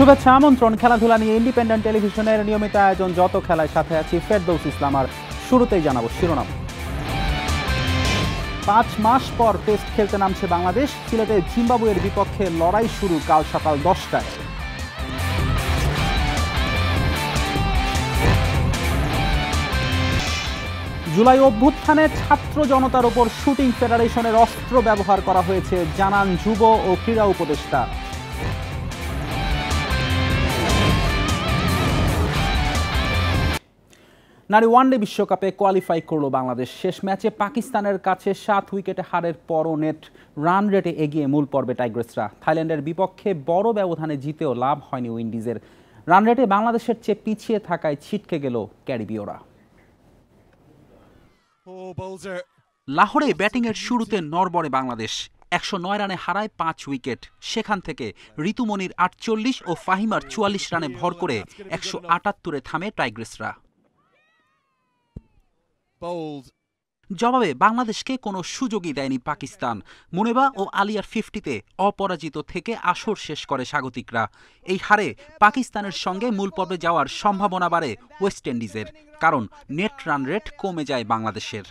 শুভেচ্ছা আমন্ত্রণ খেলাধুলা নিয়ে ইন্ডিপেন্ডেন্ট টেলিভিশনের নিয়মিত আয়োজন যত খেলায় সাথে আছি ফেরদৌস ইসলাম। আর শুরুতেই জানাবো শিরোনাম। 5 মাস পর টেস্ট খেলতে নামছে বাংলাদেশ। সিলেটে জিম্বাবুয়ের বিপক্ষে লড়াই শুরু কাল সকাল 10টায়। জুলাই অভ্যুত্থানে ছাত্র জনতার উপর শুটিং ফেডারেশনের অস্ত্র ব্যবহার করা হয়েছে জানান যুব ও ক্রীড়া উপদেষ্টা। নারী ওয়ানডে বিশ্বকাপে কোয়ালিফাই করল বাংলাদেশ। শেষ ম্যাচে পাকিস্তানের কাছে 7 উইকেটে হারের পরও নেট রান রেটে এগিয়ে মূল পর্বে টাইগ্রেসরা। থাইল্যান্ডের বিপক্ষে বড় ব্যবধানে জিতেও লাভ হয়নি উইন্ডিজের। রান রেটে বাংলাদেশের চেয়ে পিছিয়ে থাকায় ছিটকে গেল ক্যারিবীয়রা। লাহোরে ব্যাটিংয়ের শুরুতে নড়বড়ে বাংলাদেশ। 109 রানে হারায় 5 উইকেট। সেখান থেকে ঋতুমনির 48 ও ফাহিমার 44 রানে ভর করে 178-এ থামে টাইগ্রেসরা। জবাবে বাংলাদেশকে কোনো সুযোগই দেয়নি পাকিস্তান। মুনেবা ও আলিয়ার 50-তে অপরাজিত থেকে আসর শেষ করে স্বাগতিকরা। এই হারে পাকিস্তানের সঙ্গে মূল পর্বে যাওয়ার সম্ভাবনা বাড়ে ওয়েস্ট ইন্ডিজের, কারণ নেট রান রেট কমে যায় বাংলাদেশের।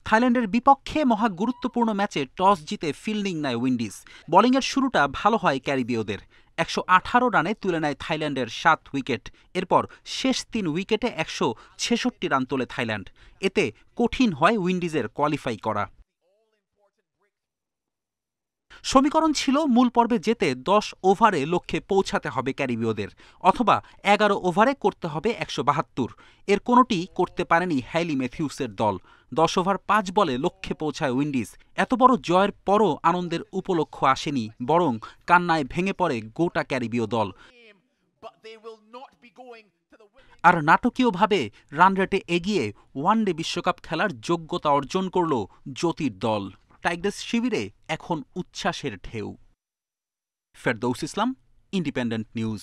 থাইল্যান্ডের বিপক্ষে মহা গুরুত্বপূর্ণ ম্যাচে টস জিতে ফিল্ডিং নেয় উইন্ডিজ। বোলিংয়ের শুরুটা ভালো হয় ক্যারিবীয়দের। 118 রানে তুলে নেয় থাইল্যান্ডের 7 উইকেট। এরপর শেষ 3 উইকেটে 166 রান তোলে থাইল্যান্ড। এতে কঠিন হয় উইন্ডিজের কোয়ালিফাই করা। সমীকরণ ছিল মূল পর্বে যেতে 10 ওভারে লক্ষ্যে পৌঁছাতে হবে ক্যারিবীয়দের, অথবা 11 ওভারে করতে হবে 172। এর কোনোটি করতে পারেনি হ্যালি ম্যাথিউসের দল। 10 ওভার 5 বলে লক্ষ্যে পৌঁছায় উইন্ডিজ। এত বড় জয়ের পরও আনন্দের উপলক্ষ আসেনি, বরং কান্নায় ভেঙে পড়ে গোটা ক্যারিবীয় দল। আর নাটকীয়ভাবে রান রেটে এগিয়ে ওয়ানডে বিশ্বকাপ খেলার যোগ্যতা অর্জন করল জ্যোতির দল। টাইগ্রেস শিবিরে এখন উচ্ছ্বাসের ঢেউ। ফেরদৌস ইসলাম, ইন্ডিপেন্ডেন্ট নিউজ।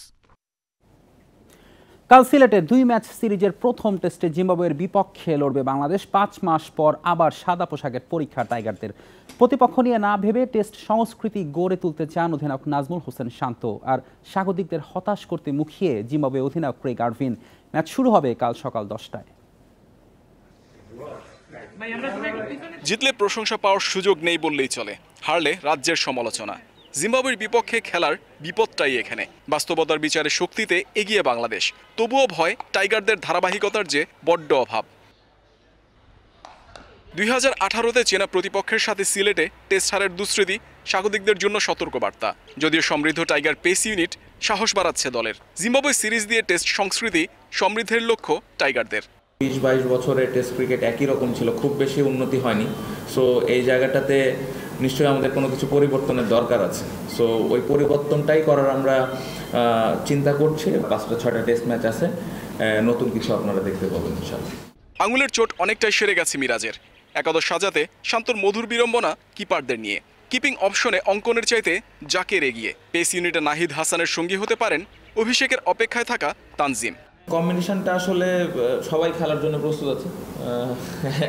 কাল সিলেটে 2 ম্যাচ সিরিজের প্রথম টেস্টে জিম্বাবুয়ের বিপক্ষে লড়বে বাংলাদেশ। 5 মাস পর আবার সাদা পোশাকের পরীক্ষা টাইগারদের। প্রতিপক্ষ নিয়ে না ভেবে টেস্ট সংস্কৃতি গড়ে তুলতে চান অধিনায়ক নাজমুল হোসেন শান্ত। আর স্বাগতিকদের হতাশ করতে মুখিয়ে জিম্বাবুয়ে অধিনায়ক ক্রেগ আরভিন। ম্যাচ শুরু হবে কাল সকাল 10টায়। জিতলে প্রশংসা পাওয়ার সুযোগ নেই বললেই চলে, হারলে রাজ্যের সমালোচনা। জিম্বাবুয়ের বিপক্ষে খেলার বিপদটাই এখানে। বাস্তবতার বিচারে শক্তিতে এগিয়ে বাংলাদেশ, তবুও ভয় টাইগারদের ধারাবাহিকতার যে বড্ড অভাব। 2018-তে চেনা প্রতিপক্ষের সাথে সিলেটে টেস্ট হারের দুঃস্মৃতি স্বাগতিকদের জন্য সতর্কবার্তা। যদিও সমৃদ্ধ টাইগার পেস ইউনিট সাহস বাড়াচ্ছে দলের। জিম্বাবুয়ে সিরিজ দিয়ে টেস্ট সংস্কৃতি সমৃদ্ধের লক্ষ্য টাইগারদের। 20-22 বছরে টেস্ট ক্রিকেট একই রকম ছিল, খুব বেশি উন্নতি হয়নি। সো এই জায়গাটাতে নিশ্চয়ই আমাদের কোনো কিছু পরিবর্তনের দরকার আছে। সো ওই পরিবর্তনটাই করার আমরা চিন্তা করছি। 5টা-6টা টেস্ট ম্যাচ আছে, নতুন কিছু আপনারা দেখতে পাবেন ইনশাআল্লাহ। আঙুলের চোট অনেকটাই সেরে গেছে মিরাজের। একাদশ সাজাতে শান্তর মধুর বিড়ম্বনা কিপারদের নিয়ে। কিপিং অপশনে অঙ্কনের চাইতে জাকের এগিয়ে। পেস ইউনিটে নাহিদ হাসানের সঙ্গী হতে পারেন অভিষেকের অপেক্ষায় থাকা তানজিম। কম্বিনেশনটা আসলে সবাই খেলার জন্য প্রস্তুত আছে।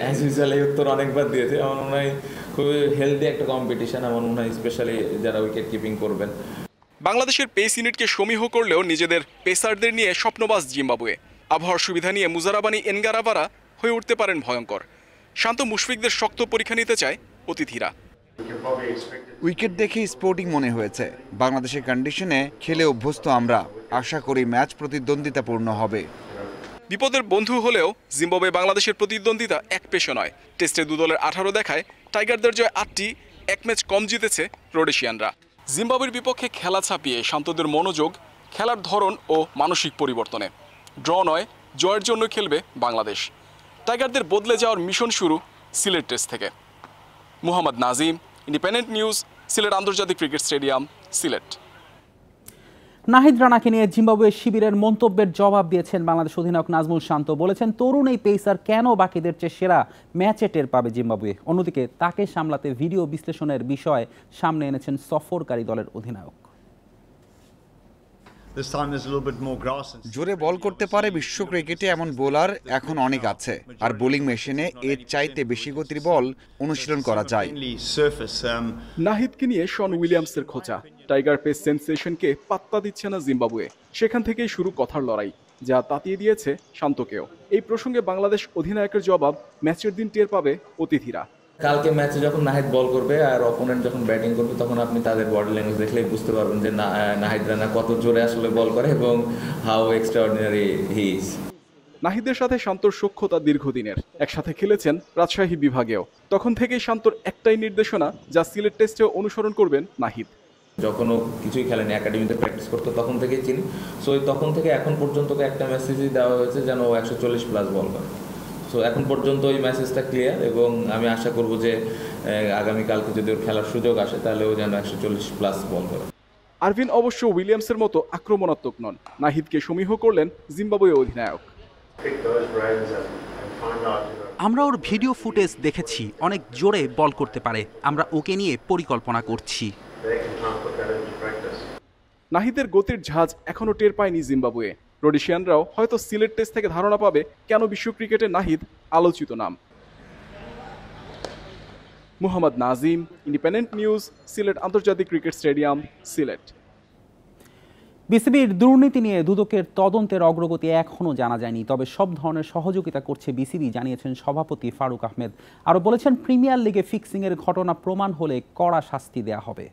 অ্যাজ ইউজুয়াল এই উত্তর অনেকবার দিয়েছে। আমার মনে হয় খুবই হেলদি একটা কম্পিটিশন। আমার মনে হয় স্পেশালি যারা উইকেট কিপিং করবেন। বাংলাদেশের পেস ইউনিটকে সমীহ করলেও নিজেদের পেসারদের নিয়ে স্বপ্নবাজ জিম্বাবুয়ে। আবহাওয়ার সুবিধা নিয়ে মুজারাবানি এনগারাভারা হয়ে উঠতে পারেন ভয়ঙ্কর। শান্ত মুশফিকদের শক্ত পরীক্ষা নিতে চায় অতিথিরা। উইকেট দেখে স্পোর্টিং মনে হয়েছে। বাংলাদেশের কন্ডিশনে খেলে অভ্যস্ত আমরা। আশা করি ম্যাচ প্রতিদ্বন্দ্বিতাপূর্ণ হবে। বিপদের বন্ধু হলেও জিম্বাবুয়ে বাংলাদেশের প্রতিদ্বন্দ্বিতা এক পেশে নয়। টেস্টে 2 দলের 18 দেখায় টাইগারদের জয় 8টি, 1 ম্যাচ কম জিতেছে রোডেশিয়ানরা। জিম্বাবুয়ের বিপক্ষে খেলা ছাপিয়ে শান্তদের মনোযোগ খেলার ধরন ও মানসিক পরিবর্তনে। ড্র নয়, জয়ের জন্য খেলবে বাংলাদেশ। টাইগারদের বদলে যাওয়ার মিশন শুরু সিলেট টেস্ট থেকে। মুহাম্মদ নাজিম, ইন্ডিপেন্ডেন্ট নিউজ, সিলেট আন্তর্জাতিক ক্রিকেট স্টেডিয়াম, সিলেট। নাহিদ রানাকে নিয়ে জিম্বাবুয়ে শিবিরের মন্তব্যের জবাব দিয়েছেন বাংলাদেশ অধিনায়ক নাজমুল শান্ত। বলেছেন, তরুণ এই পেসার কেন বাকিদের চেয়ে সেরা ম্যাচে টের পাবে জিম্বাবুয়ে। অন্যদিকে তাকে সামলাতে ভিডিও বিশ্লেষণের বিষয় সামনে এনেছেন সফরকারী দলের অধিনায়ক। This time there's a little bit more grass and জোরে বল করতে পারে বিশ্ব ক্রিকেটে এমন বোলার এখন অনেক আছে, আর বোলিং মেশিনে এর চাইতে বেশি গতির বল অনুশীলন করা যায়। mainly surface. নাহিদকে নিয়ে শন উইলিয়ামসের খোঁচা, টাইগার পেস সেন্সেশনকে পাত্তা দিচ্ছে না জিম্বাবুয়ে। সেখান থেকেই শুরু কথার লড়াই, যা তাতিয়ে দিয়েছে শান্তকেও। এই প্রসঙ্গে বাংলাদেশ অধিনায়কের জবাব, ম্যাচের দিন টের পাবে অতিথিরা। কালকে ম্যাচে যখন নাহিদ বল করবে আর অপোনেন্ট যখন ব্যাটিং করবে, তখন আপনি তাদের বডি ল্যাঙ্গুয়েজ দেখলেই বুঝতে পারবেন যে নাহিদ রানা কত জোরে আসলে বল করে এবং হাউ এক্সট্রাঅর্ডিনারি হি ইজ। নাহিদের সাথে শান্তর সখ্যতা দীর্ঘদিনের, একসাথে খেলেছেন রাজশাহী বিভাগেও। তখন থেকেই শান্তর একটাই নির্দেশনা, যা সিলেট টেস্টেও অনুসরণ করবেন নাহিদ। যখনও কিছুই খেলেনি, একাডেমিতে প্র্যাকটিস করতো, তখন থেকেই চিনি। সো তখন থেকে এখন পর্যন্ত একটা মেসেজই দেওয়া হয়েছে যেন ও 140+ বল করে। সো এখন পর্যন্ত ওই মেসেজটা ক্লিয়ার, এবং আমি আশা করব যে আগামীকালকে যদি ওর খেলার সুযোগ আসে তাহলে ও যেন 140+ বল করে। আরভিন অবশ্য উইলিয়ামসের মতো আক্রমণাত্মক নন। নাহিদকে সমীহ করলেন জিম্বাবুয়ে অধিনায়ক। আমরা ওর ভিডিও ফুটেজ দেখেছি, অনেক জোরে বল করতে পারে। আমরা ওকে নিয়ে পরিকল্পনা করছি। নাহিদের গতির ঝাঁজ এখনও টের পায়নি জিম্বাবুয়ে। রোডেশিয়ানরাও হয়তো সিলেট টেস্ট থেকে ধারণা পাবে কেন বিশ্ব ক্রিকেটে নাহিদ আলোচিত নাম। মুহাম্মদ নাজিম, ইন্ডিপেন্ডেন্ট নিউজ, সিলেট আন্তর্জাতিক ক্রিকেট স্টেডিয়াম, সিলেট। বিসিবির দুর্নীতি নিয়ে দুদকের তদন্তের অগ্রগতি এখনও জানা যায়নি, তবে সব ধরনের সহযোগিতা করছে বিসিবি, জানিয়েছেন সভাপতি ফারুক আহমেদ। আরও বলেছেন, প্রিমিয়ার লিগে ফিক্সিংয়ের ঘটনা প্রমাণ হলে কড়া শাস্তি দেয়া হবে।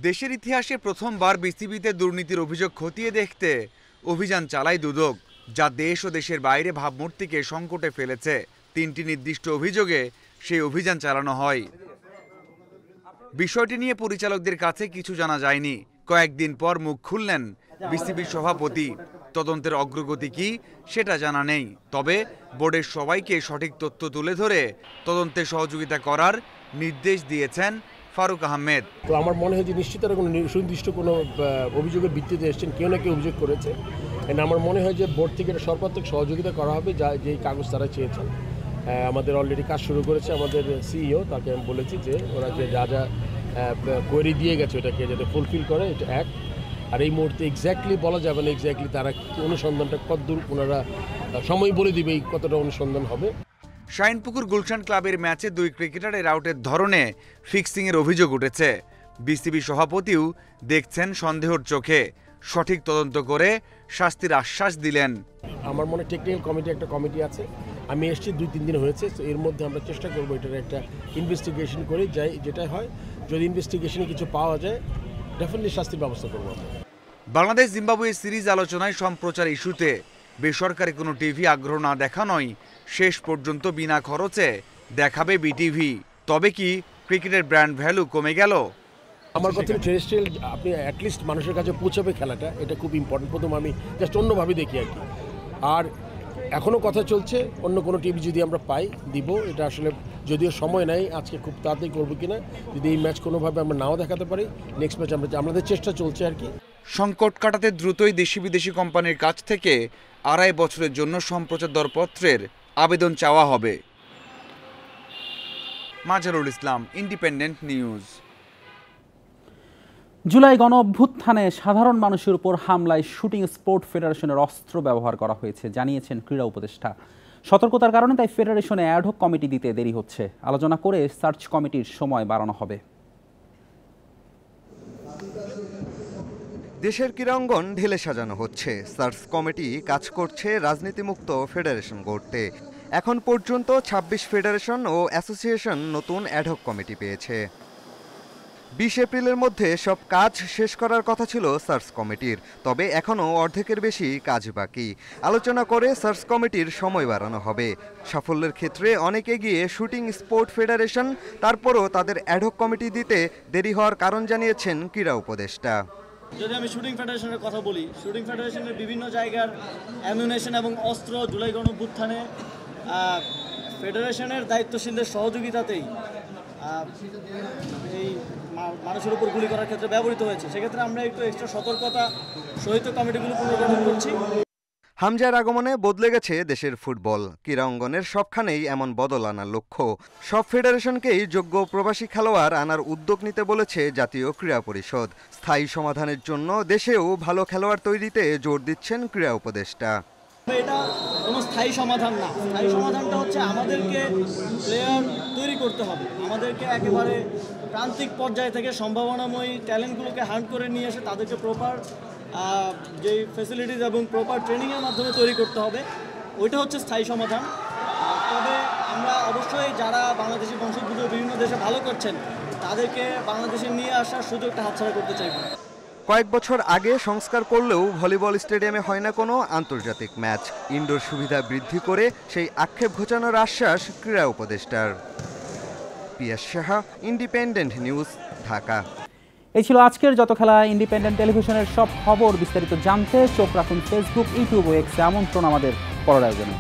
দেশের ইতিহাসে প্রথমবার বিসিবিতে দুর্নীতির অভিযোগ খতিয়ে দেখতে অভিযান চালায় দুদক, যা দেশ ও দেশের বাইরে ভাবমূর্তিকে সংকটে ফেলেছে। 3টি নির্দিষ্ট অভিযোগে সেই অভিযান চালানো হয়। বিষয়টি নিয়ে পরিচালকদের কাছে কিছু জানা যায়নি। কয়েকদিন পর মুখ খুললেন বিসিবির সভাপতি। তদন্তের অগ্রগতি কি সেটা জানা নেই, তবে বোর্ডের সবাইকে সঠিক তথ্য তুলে ধরে তদন্তে সহযোগিতা করার নির্দেশ দিয়েছেন ফারুক আহমেদ। তো আমার মনে হয় যে নিশ্চিত তারা কোনো সুনির্দিষ্ট কোনো অভিযোগের ভিত্তিতে এসেছেন, কেউ না কেউ অভিযোগ করেছে। আমার মনে হয় যে বোর্ড থেকে সর্বাত্মক সহযোগিতা করা হবে, যেই কাগজ তারা চেয়েছেন। আমাদের অলরেডি কাজ শুরু করেছে আমাদের সিইও, তাকে আমি বলেছি যে ওরা যে যা যা কোয়েরি দিয়ে গেছে ওটাকে যাতে ফুলফিল করে, এটা এক। আর এই মুহূর্তে এক্স্যাক্টলি বলা যাবে না এক্স্যাক্টলি তারা অনুসন্ধানটা কতদূর, ওনারা সময় বলে দিবে কতটা অনুসন্ধান হবে। শাইনপুকুর গুলশান ক্লাবের ম্যাচে 2 ক্রিকেটারের আউটের ধরনে ফিক্সিংয়ের অভিযোগ উঠেছে। বিসিবি সভাপতিও দেখছেন সন্দেহর চোখে, সঠিক তদন্ত করে শাস্তির আশ্বাস দিলেন। আমার মনে টেকনিক্যাল কমিটি একটা কমিটি আছে, আমি এসেছি 2-3 দিন হয়েছে। তো এর মধ্যে আমরা চেষ্টা করবো এটার একটা ইনভেস্টিগেশন করে যাই, যেটা হয় যদি ইনভেস্টিগেশনে কিছু পাওয়া যায় ডেফিনেটলি শাস্তির ব্যবস্থা করবো। বাংলাদেশ জিম্বাবুয়ে সিরিজ আলোচনায় সম্প্রচার ইস্যুতে বেসরকারি কোনো টিভি আগ্রহ না দেখানোয় শেষ পর্যন্ত বিনা খরচে দেখাবে বিটিভি। তবে কি ক্রিকেটের ব্র্যান্ড ভ্যালু কমে গেল? আমার কথা টেরেস্ট্রিয়াল আপনি অ্যাটলিস্ট মানুষের কাছে পৌঁছাবে খেলাটা, এটা খুব ইম্পর্টেন্ট। প্রথম আমি জাস্ট অন্যভাবে দেখি আর কি। আর এখনও কথা চলছে অন্য কোনো টিভি যদি আমরা পাই দিব। এটা আসলে যদিও সময় নাই, আজকে খুব তাড়াতাড়ি করবো কিনা, যদি এই ম্যাচ কোনোভাবে আমরা নাও দেখাতে পারি, নেক্সট ম্যাচ আমাদের চেষ্টা চলছে আর কি। সংকট কাটাতে দ্রুতই দেশি বিদেশি কোম্পানির কাছ থেকে 2.5 বছরের জন্য সম্প্রচার দরপত্রের আবেদন চাওয়া হবে। Mazharul Islam, independent news. জুলাই গণ অভ্যুত্থানে সাধারণ মানুষের উপর হামলায় শুটিং স্পোর্ট ফেডারেশনের অস্ত্র ব্যবহার করা হয়েছে, জানিয়েছেন ক্রীড়া উপদেষ্টা। সতর্কতার কারণে তাই ফেডারেশনে অ্যাডহক কমিটি দিতে দেরি হচ্ছে। আলোচনা করে সার্চ কমিটির সময় বাড়ানো হবে। দেশের ক্রীড়াঙ্গন ঢেলে সাজানো হচ্ছে। সার্চ কমিটি কাজ করছে রাজনীতিমুক্ত ফেডারেশন গড়তে। এখন পর্যন্ত 26 ফেডারেশন ও অ্যাসোসিয়েশন নতুন অ্যাডহক কমিটি পেয়েছে। 20 এপ্রিলের মধ্যে সব কাজ শেষ করার কথা ছিল সার্চ কমিটির, তবে এখনও অর্ধেকের বেশি কাজ বাকি। আলোচনা করে সার্চ কমিটির সময় বাড়ানো হবে। সাফল্যের ক্ষেত্রে অনেক এগিয়ে শুটিং স্পোর্ট ফেডারেশন, তারপরও তাদের অ্যাডহক কমিটি দিতে দেরি হওয়ার কারণ জানিয়েছেন ক্রীড়া উপদেষ্টা। যদি আমি শুটিং ফেডারেশনের কথা বলি, শুটিং ফেডারেশনের বিভিন্ন জায়গার অ্যামিউনেশন এবং অস্ত্র জুলাই গণঅভ্যুত্থানে ফেডারেশনের দায়িত্বশীলদের সহযোগিতাতেই এই মানুষের উপর গুলি করার ক্ষেত্রে ব্যবহৃত হয়েছে। সেক্ষেত্রে আমরা একটু এক্সট্রা সতর্কতা সহিত কমিটিগুলো পুনর্গঠন করছি। হামজার আগমনে বদলে গেছে দেশের ফুটবল। ক্রীড়া অঙ্গনের সবখানেই এমন বদল আনার লক্ষ্য। সব ফেডারেশনকেই যোগ্য প্রবাসী খেলোয়াড় আনার উদ্যোগ নিতে বলেছে জাতীয় ক্রীড়া পরিষদ। স্থায়ী সমাধানের জন্য দেশেও ভালো খেলোয়াড় তৈরিতে জোর দিচ্ছেন ক্রীড়া উপদেষ্টা। এটা কোনো স্থায়ী সমাধান না। স্থায়ী সমাধানটা হচ্ছে আমাদেরকে প্লেয়ার তৈরি করতে হবে। আমাদেরকে একেবারে প্রান্তিক পর্যায় থেকে সম্ভাবনাময়ী ট্যালেন্টগুলোকে হান্ট করে নিয়ে এসে তাদেরকে প্রপার যে ফ্যাসিলিটিস এবং প্রপার ট্রেনিংয়ের মাধ্যমে তৈরি করতে হবে। ওইটা হচ্ছে স্থায়ী সমাধান। তবে আমরা অবশ্যই যারা বাংলাদেশি বংশোদ্ভূত বিভিন্ন দেশে ভালো করছেন তাদেরকে বাংলাদেশে নিয়ে আসার সুযোগটা হাতছাড়া করতে চাইব। কয়েক বছর আগে সংস্কার করলেও ভলিবল স্টেডিয়ামে হয় না কোনো আন্তর্জাতিক ম্যাচ। ইনডোর সুবিধা বৃদ্ধি করে সেই আক্ষেপ ঘোচানোর আশ্বাস ক্রীড়া উপদেষ্টার। পিয়াস সাহা, ইন্ডিপেন্ডেন্ট নিউজ, ঢাকা। এই ছিল আজকের যত খেলা। ইন্ডিপেন্ডেন্ট টেলিভিশনের সব খবর বিস্তারিত জানতে চোখ রাখুন ফেসবুক, ইউটিউব ও এক্সে। আমন্ত্রণ আমাদের পরের আয়োজনে।